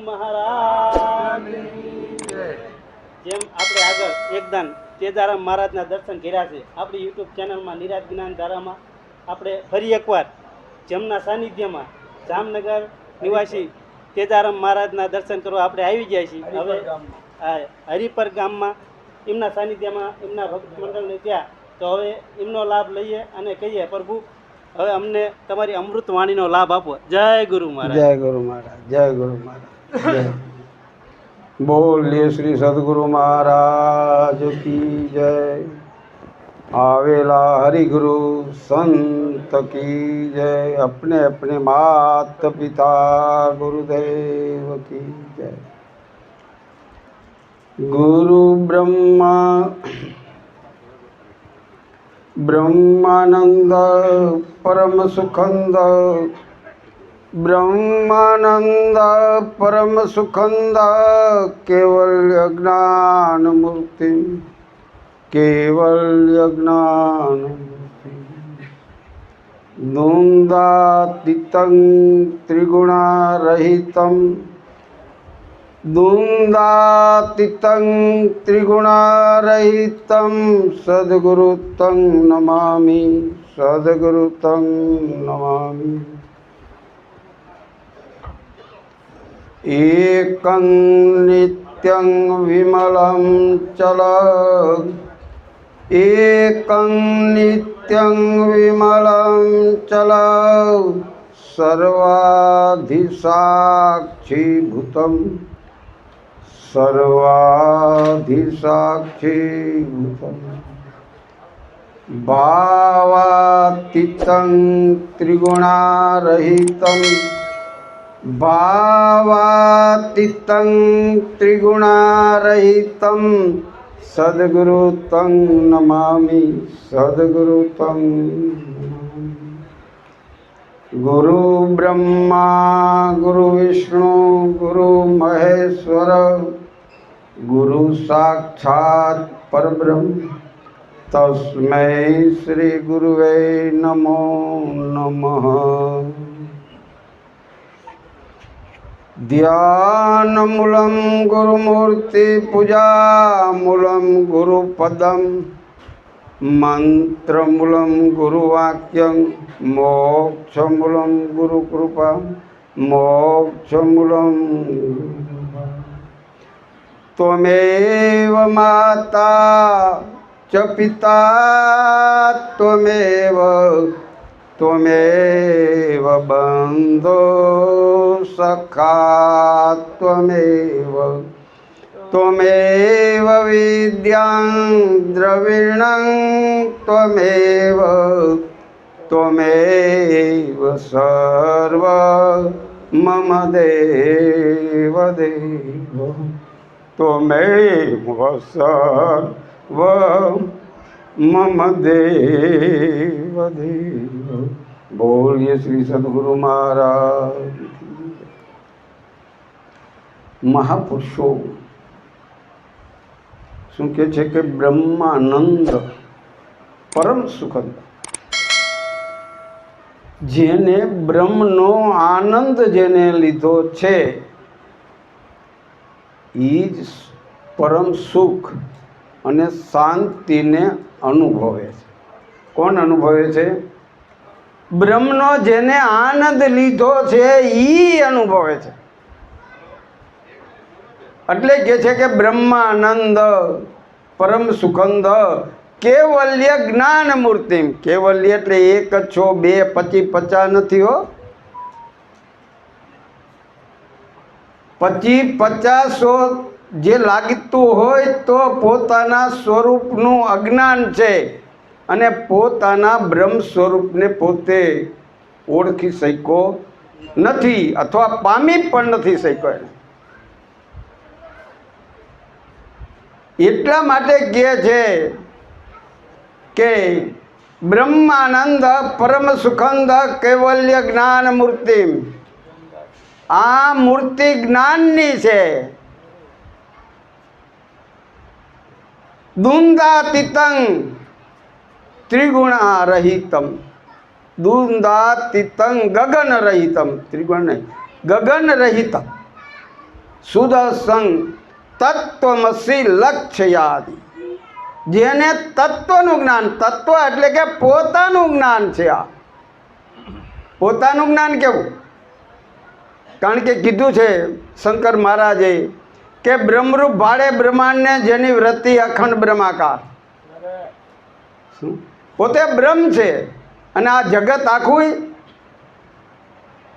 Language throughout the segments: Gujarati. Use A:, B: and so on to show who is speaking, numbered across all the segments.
A: મહારાજની જય। જેમ આપણે આગળ એકદાન તેજારામ મહારાજના દર્શન કર્યા છે, આપણી યુટ્યુબ ચેનલમાં નિરાજ જ્ઞાન ધારામાં આપણે ફરી એકવાર જેમના સાનિધ્યમાં જામનગર નિવાસી તેજારામ મહારાજના દર્શન કરવા આપણે આવી ગયા છીએ। હવે હરિપર ગામમાં એમના સાનિધ્યમાં એમના ભક્ત મંડળને ત્યાં, તો હવે એમનો લાભ લઈએ અને કહીએ, પ્રભુ હવે અમને તમારી અમૃત વાણીનો લાભ આપો। જય ગુરુ મહારાજ।
B: જય ગુરુ મહારાજ, જય ગુરુ મહારાજ, જય। બોલીએ શ્રી સદગુરુ મહારાજ કી જય। आवेला हरि गुरु संत की जय। अपने अपने मात पिता गुरुदेव की जय। गुरु ब्रह्मा ब्रह्मानंद परम सुखंद, ब्रह्मानंद परम सुखंद केवल्य ज्ञान मूर्ति, केवल्य ज्ञान मूर्ति। द्वंद्वातीतं त्रिगुणारहितं, द्वंद्वातीतं त्रिगुणारहितं सद्गुरु तं नमामि, सद्गुरु तं नमामि। एकं नित्यं विमलं चल, एकं नित्यं विमलं चल सर्वाधिसाक्षीभूतं, सर्वाधिसाक्षीभूतं। भावातीतं त्रिगुणारहितं, भावातीतं त्रिगुणारहितं सद्गुरु तं नमामि, सद्गुरु तं नमामि। गुरु ब्रह्मा गुरु विष्णु गुरु महेश्वर, गुरु साक्षात् परब्रह्म, तस्मै श्री गुरुवे नमो नमः। ध्यानमूलं गुरुमूर्ति पूजामूलं गुरुपदं, मंत्रमूलं गुरुवाक्यं, मोक्षमूलं गुरुकृपा, मोक्षमूलं गुरुकृपा। त्वमेव माता च पिता त्वमेव, त्वमेव बन्धो सखा त्वमेव, त्वमेव विद्यां द्रविणं त्वमेव, त्वमेव सर्व मम देव देव, त्वमेव सर्व मम देव देव। बोलिए श्री सद्गुरु महाराज। महापुरुषो શું કહે છે કે બ્રહ્માનંદ પરમ સુખદ, જેને બ્રહ્મનો આનંદ જેને લીધો છે એ જ પરમ સુખ અને શાંતિને અનુભવે છે। કોણ અનુભવે છે? બ્રહ્મનો જેને આનંદ લીધો છે એ અનુભવે છે। એટલે કે છે કે બ્રહ્માનંદ પરમ સુખંદ કેવલ્ય જ્ઞાન મૂર્તિ। કેવલ્ય એટલે એક જ છો, બે 25 50 નથી હો। 25 50 જે લાગતું હોય તો પોતાના સ્વરૂપનું અજ્ઞાન છે અને પોતાના બ્રહ્મ સ્વરૂપને પોતે ઓળખી શક્યો નથી અથવા પામી પણ નથી શક્યો। એટલા માટે કહે છે કે બ્રહ્માનંદ પરમ સુખંદ કેવલ્ય જ્ઞાન મૂર્તિ। આ મૂર્તિ જ્ઞાનની છે। દ્વંદ્વાતીतं ત્રિગુણારહિतं, દ્વંદ્વાતીतं ગગનરહિतं, ત્રિગુણ નહીં ગગનરહિतं, સુદર્શન તત્વમસી લક્ષ્યાદિ. જેને તત્વનું જ્ઞાન, તત્વ એટલે કે પોતાનું જ્ઞાન છે. આ પોતાનું જ્ઞાન કેવું? કારણ કે કીધું છે શંકર મહારાજે કે બ્રહ્મરૂપ ભાડે બ્રહ્માંડને જેની વૃત્તિ અખંડ બ્રહ્માકાર. શું? પોતે બ્રહ્મ છે અને આ જગત આખું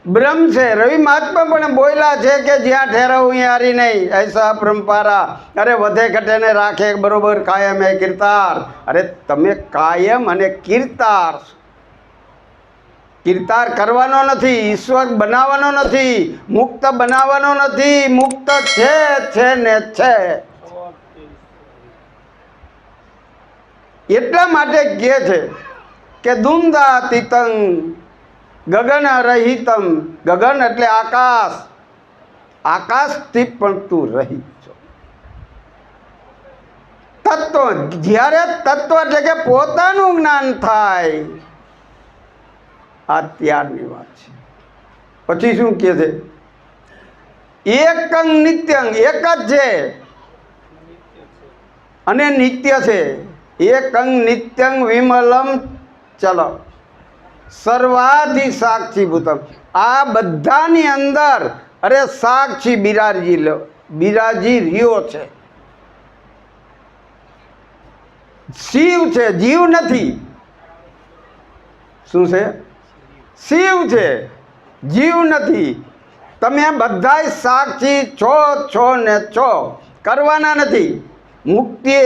B: બ્રહ્મ છે. રવિ મહાત્મા પણ બોલ્યા છે કે જ્યાં ઠેરાવું યારી નહીં, ऐसा પરંપરા. અરે વધે ઘટે ને રાખે બરોબર કાયમ હે કીર્તાર. અરે તમે કાયમ અને કીર્તાર. કીર્તાર કરવાનો નથી, ઈશ્વર બનાવવાનો નથી, મુક્ત બનાવવાનો નથી. મુક્ત છે ને છે. એટલા માટે કહે છે કે દુંદાતીતં ગગન રહિતમ. ગગન એટલે આકાશ, આકાશથી પણ તું રહિત છો. તત્વ, જ્યારે તત્વ એટલે કે પોતાનું જ્ઞાન થાય, આ ત્યારની વાત છે. પછી શું કહે છે? એકંગ નિત્યંગ, એક જ છે અને નિત્ય છે. એકંગ નિત્યંગ વિમલમ ચલો સર્વાધિ સાક્ષી ભૂતમ. આ બધાની અંદર અરે સાક્ષી બિરાજી રહ્યો છે. શિવ છે, જીવ નથી. શું છે? શિવ છે, જીવ નથી. તમે બધાય સાક્ષી છો ને છો. કરવાના નથી. મુક્તિ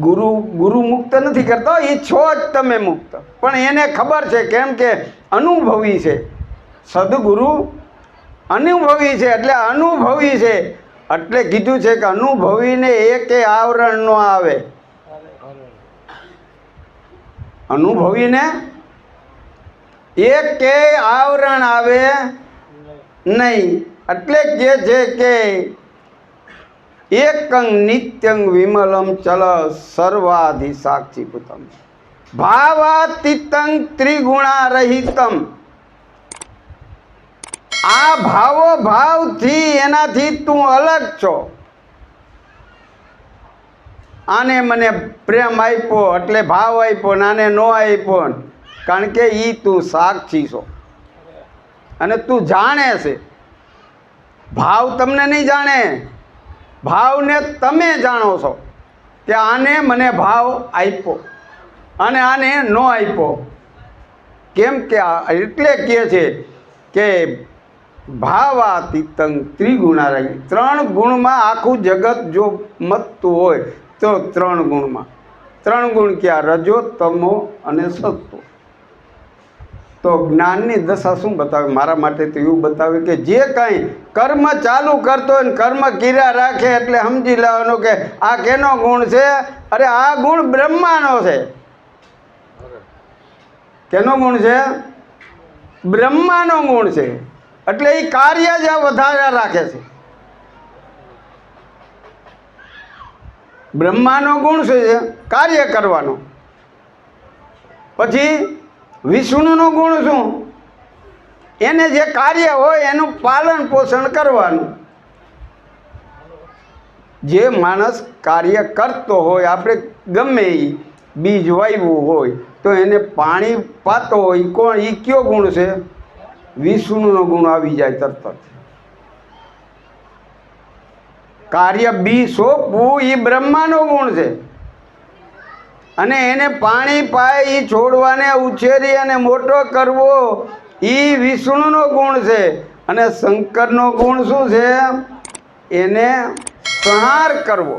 B: ગુરુ મુક્ત નથી કરતો, એ છો જ તમે મુક્ત. પણ એને ખબર છે, કેમ કે અનુભવી છે. સદગુરુ અનુભવી છે, એટલે અનુભવી છે. એટલે કીધું છે કે અનુભવીને એકે આવરણ ન આવે. અનુભવીને એકે આવરણ આવે નહીં. એટલે કહે છે કે એકંગ નિત્યંગ વિમલમ ચલ સર્વાધિ સાક્ષી ભૂતમ ભાવાતીતંગ ત્રિગુણા રહિતમ. આ ભાવો ભાવથી એનાથી તું અલગ છો. આને મને પ્રેમ આપ્યો એટલે ભાવ આપ્યો, નાને નો આપ્યો, કારણ કે ઈ તું સાક્ષી છો અને તું જાણે છે. ભાવ તમને નહીં જાણે, ભાવને તમે જાણો છો કે આને મને ભાવ આપ્યો અને આને નો આપ્યો. કેમ કે એટલે કહે છે કે ભાવાતીતંગ ત્રિગુણા રહી. 3 ગુણમાં આખું જગત જો મતતું હોય તો 3 ગુણમાં. 3 ગુણ ક્યાં? રજો, તમો અને સત્વ. તો જ્ઞાનની દશા શું બતાવે? મારા માટે તો એવું બતાવે કે જે કાંઈ કર્મ ચાલુ કરતો હોય ને કર્મ કર્યા રાખે એટલે સમજી લેવાનું કે આ કેનો ગુણ છે? અરે આ ગુણ બ્રહ્માનો છે. કેનો ગુણ છે? બ્રહ્માનો ગુણ છે. એટલે એ કાર્ય જ વધારે રાખે છે. બ્રહ્માનો ગુણ છે કાર્ય કરવાનો. પછી વિષ્ણુનો ગુણ શું? એને જે કાર્ય હોય એનું પાલન પોષણ કરવાનું. જે માણસ કાર્ય કરતો હોય, આપણે ગમે એ બીજ વાવ્યું હોય તો એને પાણી પાતો હોય, કોણ? એ કયો ગુણ છે? વિષ્ણુનો ગુણ આવી જાય તરત. કાર્ય બી સોંપવું એ બ્રહ્માનો ગુણ છે. અને એને પાણી પાય, એ છોડવાને ઉછેરી અને મોટો કરવો એ વિષ્ણુનો ગુણ છે. અને શંકરનો ગુણ શું છે? એને સંહાર કરવો.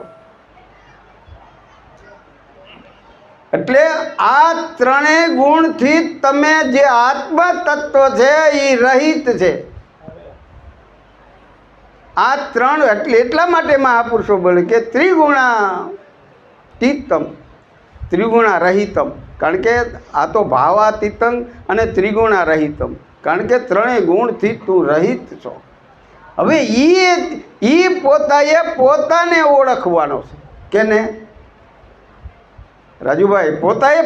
B: એટલે આ 3 ગુણથી તમે જે આત્મ તત્વ છે એ રહિત છે. આ 3 એટલે એટલા માટે મહાપુરુષો બોલે કે ત્રિગુણાતીતમ, ત્રિગુણા રહિતમ. કારણ કે આ તો ભાવાતીતંગ અને ત્રિગુણા રહિતમ. કારણ કે 3 ગુણથી તું રહિત છો. હવે એ પોતાને ઓળખવાનો છે. કેને? રાજુભાઈ,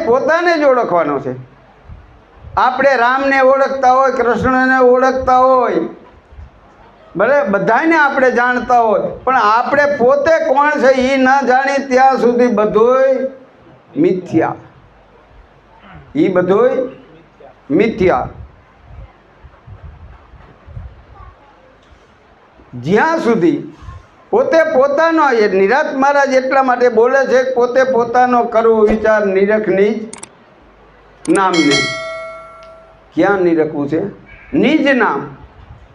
B: પોતાને જ ઓળખવાનો છે. આપણે રામને ઓળખતા હોય, કૃષ્ણને ઓળખતા હોય ભલે બધાને આપણે જાણતા હોય પણ આપણે પોતે કોણ છે એ ન જાણી ત્યાં સુધી બધુંય મિથ્યા, એ બધુંય મિથ્યા. જ્યાં સુધી પોતે પોતાનો, એ નિરાત મહારાજ એટલા માટે બોલે છે કે પોતે પોતાનો કરવો વિચાર નિરખની નામને. ક્યાં નિરખવું છે? નિજ નામ.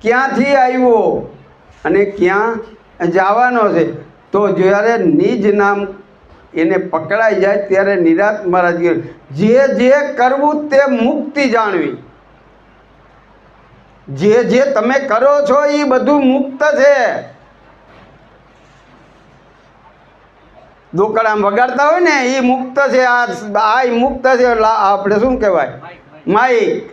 B: ક્યાંથી આવ્યો અને ક્યાં જવાનો છે? તો જ્યારે નિજ નામ એને પકડાઈ જાય ત્યારે નિરાત મહારાજ કહે જે જે કરવું તે મુક્તિ જાણવી. જે જે તમે કરો છો એ બધું મુક્ત છે. દોકડામ વગાડતા હોય ને એ મુક્ત છે. આ મુક્ત છે. આપણે શું કહેવાય? માઇક.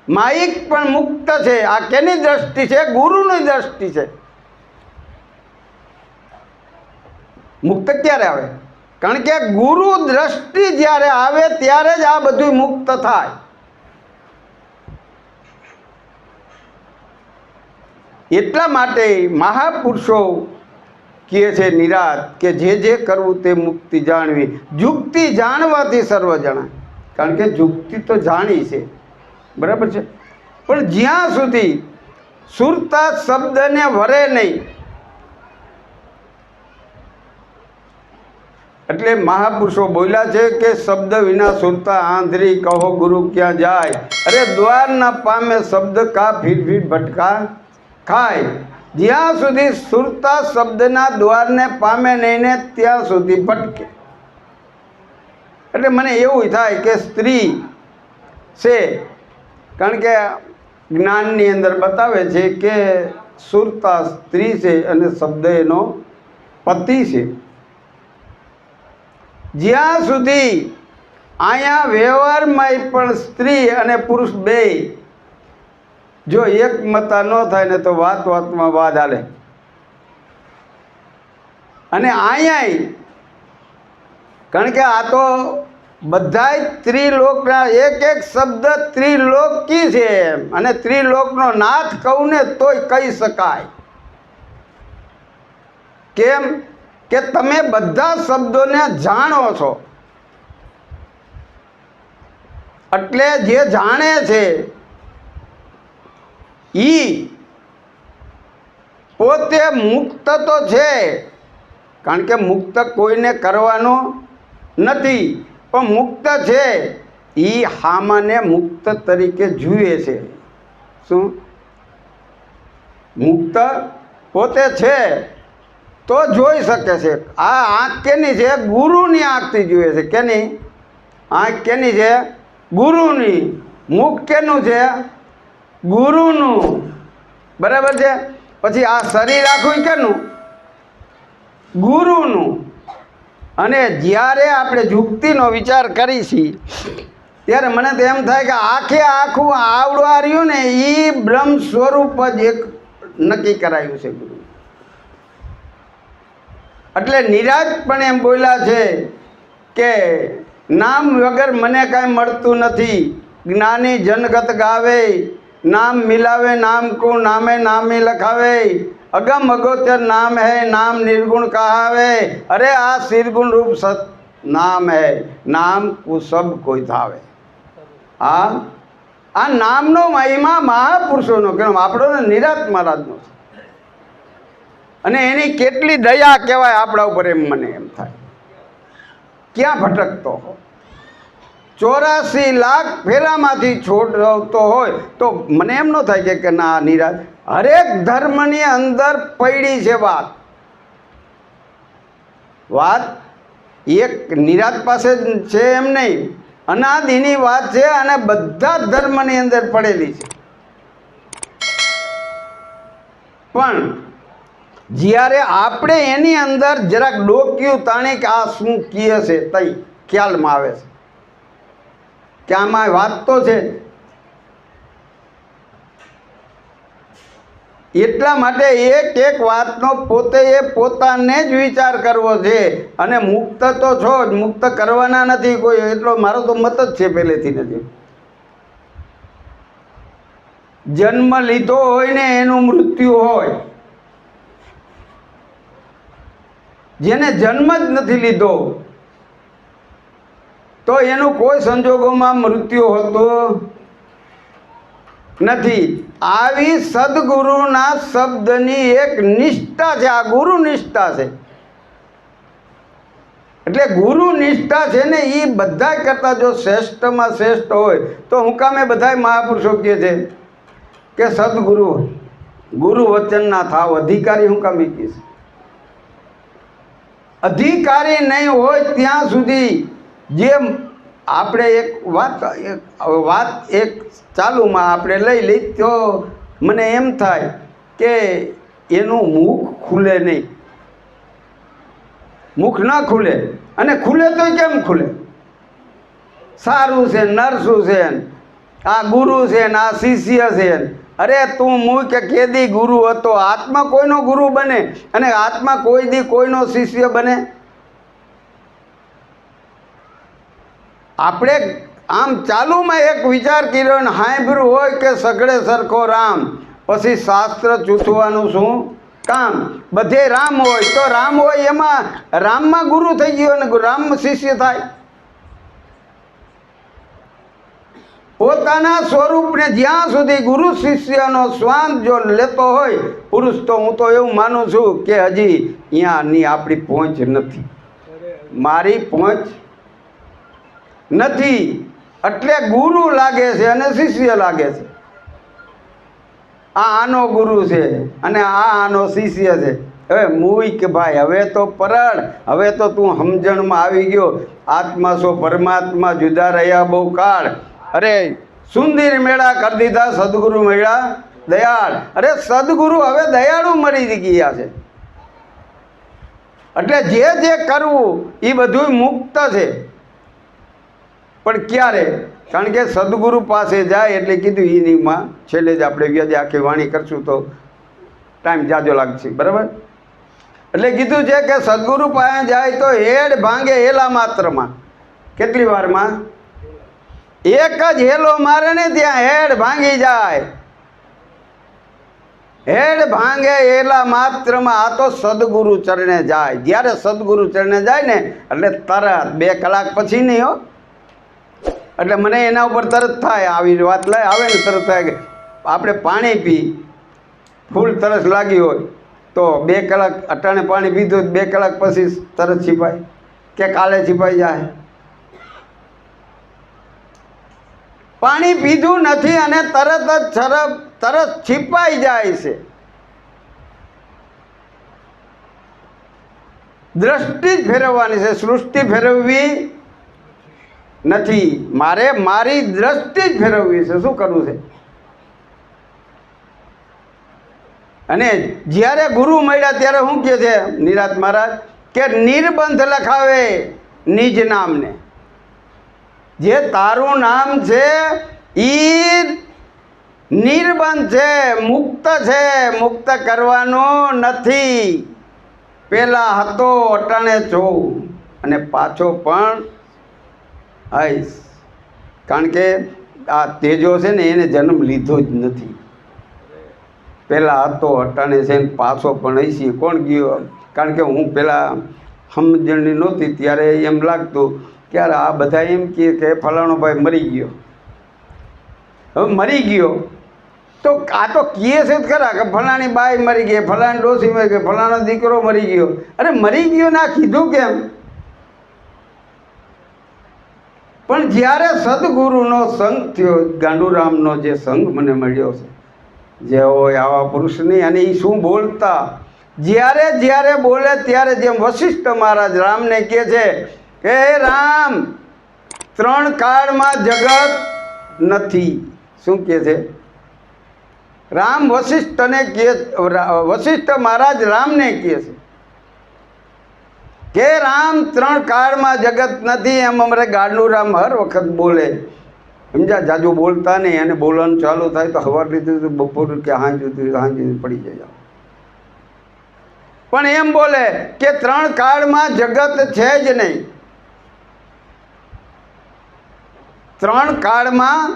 B: માઇક પણ મુક્ત છે. આ કેની દ્રષ્ટિ છે? ગુરુની દ્રષ્ટિ છે. મુક્ત ક્યારે આવે? કારણ કે ગુરુ દ્રષ્ટિ જ્યારે આવે ત્યારે જ આ બધું મુક્ત થાય. એટલા માટે મહાપુરુષો કહે છે નિરાત કે જે જે કરવું તે મુક્તિ જાણવી. જુક્તિ જાણવાથી સર્વ જણાય. કારણ કે જુક્તિ તો જાણી છે, બરાબર છે, પણ જ્યાં સુધી સુરતા શબ્દને વરે નહીં, એટલે મહાપુરુષો બોલ્યા છે કે શબ્દ વિના સુરતા આંધળી, કહો ગુરુ ક્યાં જાય. અરે દ્વાર ના પામે શબ્દ કા ફીર ફીર ભટકા ખાય. જ્યાં સુધી સુરતા શબ્દના દ્વારને પામે નહીં ને ત્યાં સુધી ભટકે. એટલે મને એવું થાય કે સ્ત્રી છે, કારણ કે જ્ઞાનની અંદર બતાવે છે કે સુરતા સ્ત્રી છે અને શબ્દ એનો પતિ છે. જ્યાં સુધી અહીંયા વ્યવહારમાં પણ સ્ત્રી અને પુરુષ બે જો એક મતા ન થાય ને તો વાત વાતમાં વાદ હાલે. અને અહીંયા કારણ કે આ તો બધાય ત્રિલોકના એક એક શબ્દ ત્રિલોકી છે અને ત્રિલોકનો નાથ કહું ને તોય કહી શકાય. કેમ કે તમે બધા શબ્દોને જાણો છો. એટલે જે જાણે છે ઈ પોતે મુક્ત તો છે, કારણ કે મુક્ત કોઈને કરવાનો નથી, પણ મુક્ત છે ઈ હામાને મુક્ત તરીકે જુએ છે. શું? મુક્ત પોતે છે તો જોઈ શકે છે. આ આંખ કેની છે? ગુરુની આંખથી જુએ છે. કેની આંખ? કેની છે? ગુરુની. મુખ કેનું છે? ગુરુનું. બરાબર છે. પછી આ શરીર આખું કેનું? ગુરુનું. અને જ્યારે આપણે જુક્તિનો વિચાર કરીશી ત્યારે મને તો એમ થાય કે આખે આખું આવડવા રહ્યું ને એ બ્રહ્મ સ્વરૂપ જ એક નક્કી કરાયું છે ગુરુ. એટલે નિરાજ પણ એમ બોલ્યા છે કે નામ વગર મને કાંઈ મળતું નથી. જ્ઞાની જનગત ગાવે, નામ મિલાવે નામ કો નામે નામે લખાવે. અગમ અગોચર નામ है, नाम निर्गुण कहावे. अरे आ निर्गुण रूप सत नाम है, नाम को सब कोई धावे. આ નામનો મહિમા મહાપુરુષોનો કેમ આપણો નિરાત મહારાજનો છે. અને એની કેટલી દયા કહેવાય આપણા ઉપર, એમ મને એમ થાય. ક્યાં ભટકતો 84 લાખ ફેરામાંથી છોડતો હોય તો મને એમ ન થાય કે ના નિરાત. હરેક ધર્મની અંદર પડી છે વાત એક નિરાત પાસે છે એમ નહીં, અનાદિની વાત છે અને બધા ધર્મની અંદર પડેલી છે. પણ જ્યારે આપણે એની અંદર જરાક ડોક્યું તાણી કે આ શું કહે છે તઈ ખ્યાલમાં આવે છે કે આમાં વાત તો છે. એટલા માટે એક એક વાતનો પોતે એ પોતાને જ વિચાર કરવો છે. અને મુક્ત તો છો જ, મુક્ત કરવાના નથી કોઈ, એટલો મારો તો મત જ છે પહેલેથી નથી. જન્મ લીધો હોય ને એનું મૃત્યુ હોય, જેને જન્મ જ નથી લીધો તો એનું કોઈ સંજોગોમાં મૃત્યુ હોતું નથી. આવી સદગુરુના શબ્દની એક નિષ્ઠા છે, આ ગુરુ નિષ્ઠા છે. એટલે ગુરુ નિષ્ઠા છે ને એ બધા કરતાં જો શ્રેષ્ઠમાં શ્રેષ્ઠ હોય તો હું કામે બધા મહાપુરુષો કહે છે કે સદગુરુ ગુરુ વચનના થાવ અધિકારી. હું કામે કહીશ અધિકારી નહીં હોય ત્યાં સુધી જે આપણે એક વાત એક ચાલુમાં આપણે લઈ લઈ તો મને એમ થાય કે એનું મુખ ખુલે નહીં, મુખ ન ખુલે. અને ખુલે તો કેમ ખુલે? સારું છે, નરસું છે, આ ગુરુ છે ને આ શિષ્ય છે. અરે તું મું કે કેદી ગુરુ હતો? આત્મા કોઈનો ગુરુ બને અને આત્મા કોઈ દી કોઈનો શિષ્ય બને? આપણે આમ ચાલુમાં એક વિચાર કર્યો ને હાંભળ્યું હોય કે સગડે સરખો રામ, પછી શાસ્ત્ર ચૂથવાનું શું કામ? બધે રામ હોય તો રામ હોય એમાં રામમાં ગુરુ થઈ ગયો ને રામ શિષ્ય થાય. પોતાના સ્વરૂપને જ્યાં સુધી ગુરુ શિષ્યનો શ્વાન જો લેતો હોય પુરુષ, તો હું તો એવું માનું છું કે હજી અહીંયાની આપણી પહોંચ નથી, મારી પહોંચ નથી. એટલે ગુરુ લાગે છે અને શિષ્ય લાગે છે. આ આનો ગુરુ છે અને આ આનો શિષ્ય છે. હવે મુઈ કે ભાઈ હવે તો પરળ, હવે તો તું સમજણમાં આવી ગયો. આત્મા સો પરમાત્મા જુદા રહ્યા બહુ કાળ. અરે સુંદર મેળા કરી દીધા સદગુરુ મેળા દયાળ. અરે સદગુરુ હવે દયાળુ મરી ગયા છે. એટલે જે કરવું એ બધું મુક્ત છે. પણ ક્યારે? કારણ કે સદગુરુ પાસે જાય એટલે કીધું એનીમાં છેલ્લે જ આપણે વ્યાજે આખી વાણી કરશું તો ટાઈમ જાજો લાગશે, બરાબર? એટલે કીધું છે કે સદગુરુ પાસે જાય તો હેડ ભાંગે હેલા માત્રમાં. કેટલી વારમાં? એક જ હેલો મારે ને ત્યાં હેડ ભાંગી જાય. હેડ ભાંગે હેલા માત્રમાં. આ તો સદગુરુ ચરણે જાય. જ્યારે સદગુરુ ચરણે જાય ને એટલે તરત 2 કલાક પછી નહીં હો. એટલે મને એના ઉપર તરત થાય, આવી વાત લાય આવે ને તરત થાય કે આપણે પાણી પી, ફૂલ તરસ લાગી હોય તો 2 કલાક અટાણે પાણી પીધું 2 કલાક પછી તરત છીપાય કે કાલે છીપાઈ જાય. પાણી પીધું નથી અને તરત જ તરત છીપાઈ જાય છે. દ્રષ્ટિ જ ફેરવવાની છે, સૃષ્ટિ ફેરવવી નથી. મારે મારી દ્રષ્ટિ જ ફેરવવી છે. શું કરવું છે? અને જ્યારે ગુરુ મળ્યા ત્યારે શું કહે છે નિરાત મહારાજ કે નિર્બંધ લખાવે નિજ નામને. જે તારું નામ છે એ નિર્બંધ છે, મુક્ત છે, મુક્ત કરવાનો નથી. પેલા હતો અટાણે છો અને પાછો પણ આવીશ. કારણ કે આ તેજો છે ને એને જન્મ લીધો જ નથી. પહેલાં હતો અટાણે છે ને પાછો પણ આવીશ. કોણ ગયો? કારણ કે હું પહેલાં સમજણની નહોતી ત્યારે એમ લાગતું કે યાર આ બધા એમ કહે કે ફલાણો ભાઈ મરી ગયો. હવે મરી ગયો તો આ તો કહે છે જ ખરા કે ફલાણી બાઈ મરી ગઈ, ફલાણી ડોસી મરી ગઈ, ફલાણો દીકરો મરી ગયો. અરે મરી ગયો ના કીધું કેમ? પણ જ્યારે સદગુરુનો સંગ થયો, ગાંડુરામનો જે સંગ મને મળ્યો છે, જે હોય આવા પુરુષની, અને એ શું બોલતા, જ્યારે બોલે ત્યારે જેમ વશિષ્ઠ મહારાજ રામને કહે છે કે રામ 3 કાળમાં જગત નથી. શું કહે છે? રામ વશિષ્ઠને કહે, વશિષ્ઠ મહારાજ રામને કહે છે કે રામ 3 કાળમાં જગત નથી. એમ અમારે ગાંડુરામ હર વખત બોલે. સમજ્યા? જાજુ બોલતા નહીં, અને બોલવાનું ચાલુ થાય તો સવાર લીધું બપોર કે હાંજ પડી જાય. પણ એમ બોલે કે 3 કાળમાં જગત છે જ નહીં. 3 કાળમાં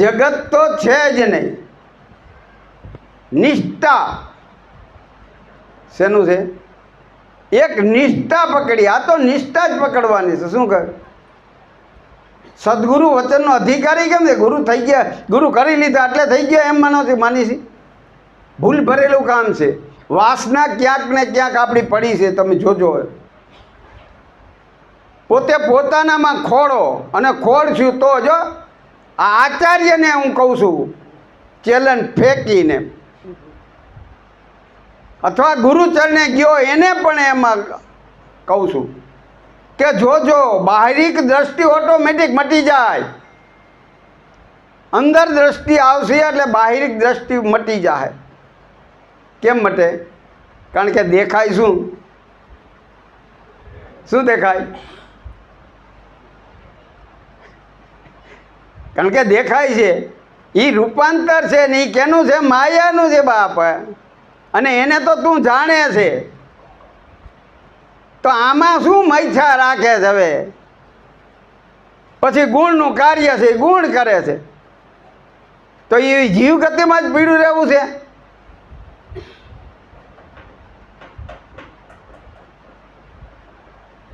B: જગત તો છે જ નહીં. નિષ્ઠા શેનું છે? એક નિષ્ઠા પકડી. આ તો નિષ્ઠા જ પકડવાની છે. શું કહે? સદગુરુ વચનનો અધિકારી કેમ છે? ગુરુ થઈ ગયા, ગુરુ કરી લીધા એટલે થઈ ગયા એમ માનો છે? માની છે? ભૂલ ભરેલું કામ છે. વાસના ક્યાંક ને ક્યાંક આપણી પડી છે. તમે જોજો, પોતે પોતાનામાં ખોળો અને ખોળ છું તો જો આ આચાર્યને હું કહું છું ચેલેન્જ ફેંકીને, અથવા ગુરુચરણે ગયો એને પણ એમાં કહું છું કે જોજો બાહરિક દ્રષ્ટિ ઓટોમેટિક મટી જાય. અંદર દ્રષ્ટિ આવશે એટલે બાહરિક દ્રષ્ટિ મટી જાય. કેમ મટે? કારણ કે દેખાય શું? શું દેખાય? કારણ કે દેખાય છે એ રૂપાંતર છે ને એ કેનું છે? માયાનું છે બાપ. અને એને તો તું જાણે છે. તો આમાં શું મૈથા રાખે છે? હવે પછી ગુણનું કાર્ય છે, ગુણ કરે છે. તો એ જીવ ગતિમાં જ પીડું રહેવું છે.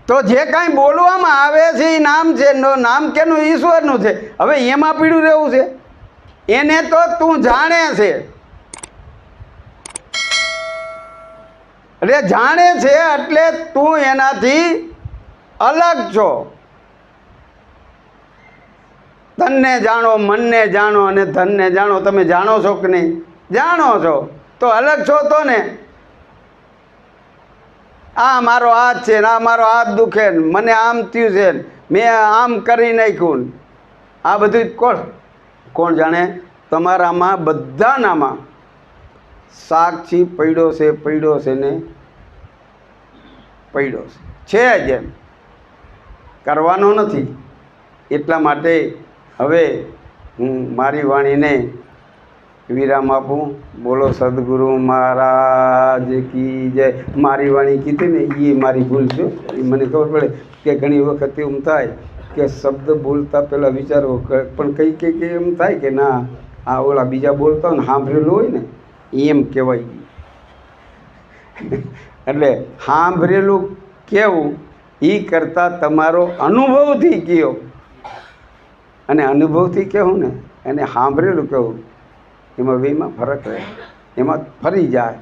B: તો જે કાંઈ બોલવામાં આવે છે એ નામ છે, નામ કેનું? ઈશ્વરનું છે. હવે એમાં પીડું રહેવું છે? એને તો તું જાણે છે. એટલે જાણે છે એટલે તું એનાથી અલગ છો. તનને જાણો, મનને જાણો અને ધનને જાણો. તમે જાણો છો કે નહીં? જાણો છો તો અલગ છો તો ને. આ મારો હાથ છે ને આ મારો હાથ દુખે ને મને આમ થયું છે ને મેં આમ કરી નાખ્યું ને આ બધું કોણ જાણે? તમારામાં બધાનામાં સાક્ષી પડ્યો છે, પડ્યો છે ને પડ્યો છે જ. એમ કરવાનો નથી. એટલા માટે હવે હું મારી વાણીને વિરામ આપું. બોલો સદગુરુ મહારાજ કી જય. મારી વાણી કીધી ને એ મારી ભૂલ છે. એ મને ખબર પડે કે ઘણી વખત એવું થાય કે શબ્દ બોલતા પહેલાં વિચારો પણ કઈ એમ થાય કે ના આ ઓલા બીજા બોલતા હોય ને સાંભળેલું હોય ને એમ કહેવાય. એટલે સાંભળેલું કેવું એ કરતાં તમારો અનુભવથી કહો અને અનુભવથી કહેવું ને એને સાંભળેલું કહેવું એમાં બેમાં ફરક રહે. એમાં ફરી જાય.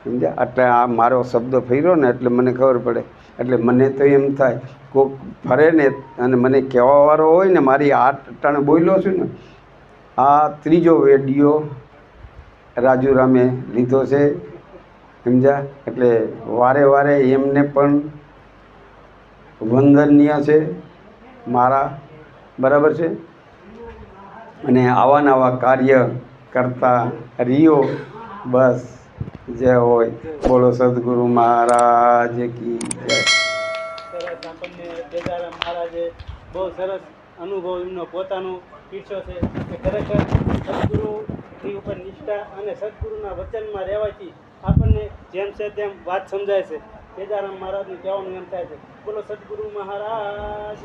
B: સમજ્યા? એટલે આ મારો શબ્દ ફર્યો ને એટલે મને ખબર પડે. એટલે મને તો એમ થાય કોઈક ફરે ને અને મને કહેવાવાળો હોય ને મારી આ ટાણે બોલ્યો છું ને આ ત્રીજો વિડીયો રાજુરામે લીધો છે. સમજ્યા? એટલે વારે વારે એમને પણ વંદનીય છે મારા. બરાબર છે? અને આવા નવા કાર્ય કરતા રહ્યો. બસ જે હોય. બોલો સદગુરુ મહારાજ કી જય.
A: સરસ આપણને કેદારામ મહારાજે બહુ સરસ અનુભવ એમનો પોતાનો પીછો છે કે ખરેખર સદગુરુની ઉપર નિષ્ઠા અને સદગુરુના વચનમાં રહેવાથી આપણને જેમ છે તેમ વાત સમજાય છે. કેદારામ મહારાજનું કહેવાનું એમ થાય છે. બોલો સદગુરુ મહારાજ.